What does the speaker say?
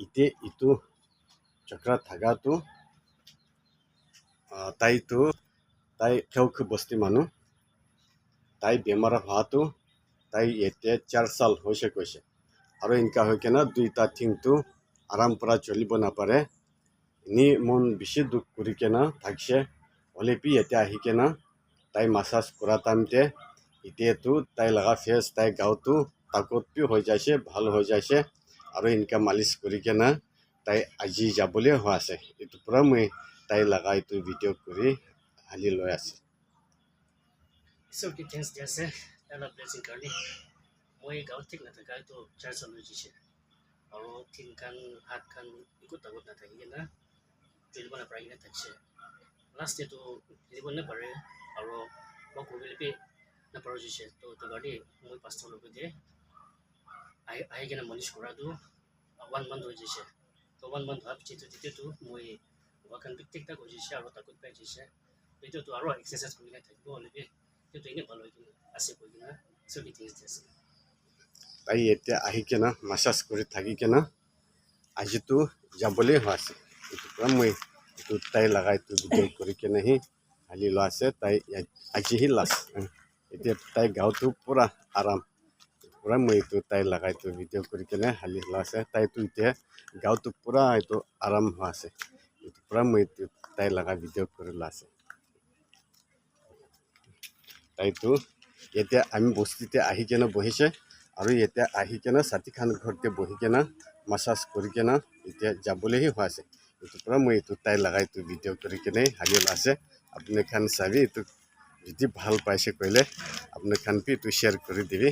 ইতে ইটো চক্ৰা থাকাটো তাই খেউখ বস্তি মানুহ তাই বেমাৰ হোৱাটো তাই এতিয়া 4 সাল হৈছে কৈছে আৰু ইনকা হৈ কেনে দুইটা ঠিংটো আৰাম পৰা চলিব নাপাৰে নি মন বেছি দুখ কৰি কেনে থাকছে হলেপি এতিয়া আহি কেনে তাই মাসাজ কৰা টাইমতে এতিয়াতো তাই লগা ফেচ তাই গাঁৱতো তাকতপি হৈ যাইছে ভাল হৈ যাইছে আৰু ইনকা মালিচ কৰি কেনে তাই আজি যাবলৈ হোৱা আছে এইটো পৰা মই তাই লগা এইটো ভিডিঅ' কৰি হালি লৈ আছে So details jase ala blessing karni moi gaw thik na thaka to char salu jise aro thin kan hat kan ikut tagot na thaki na jilba na prai na thakse last to jilba na pare aro ba ko be na paro jise to gadi moi pastor lo de ai gena manish kora do 1 month ho jise to 1 month hab chi to dite to moi wakan big tik ta ko jise aro takut pa jise itu to aro exercise ko na thakbo le to ini ভালো হইতো আছে কই না so details আছে তাই এতিয়া আহি কেনে মাসাজ কৰি থাকি কেনে আজিতো যাবলৈ হোৱা আছে এইটো পৰা মই এইটো তাই লগাই এইটো ভিডিঅ' কৰি কেনেহি হালি লোৱা আছে তাই আজিহি লাষ্ট এতিয়া তাই গাঁৱতো পূৰা আৰাম পূৰা মই এইটো তাই লগাই এইটো ভিডিঅ' কৰি কেনে হালি লোৱা আছে তাইতো এতিয়া গাঁৱতো পূৰা এইটো আৰাম হোৱা আছে এইটো পূৰা মই এইটো তাই লগা ভিডিঅ' কৰি লোৱা আছে তাইতো এতিয়া আমি বস্তিতে আহি কেনে বহিছে আৰু এতিয়া আহি কেনে ছাতিখান ঘৰতে বহি কেনে মাসাজ কৰি কেনে এতিয়া যাবলৈহে হোৱা আছে এইটো পৰা মই এইটো তাই লগাই এইটো ভিডিঅ' কৰি কেনে হালি আছে আপুনি খান চাবি এইটো যদি ভাল পাইছে কৰিলে আপুনি খান পি এইটো শ্বেয়াৰ কৰি দিবি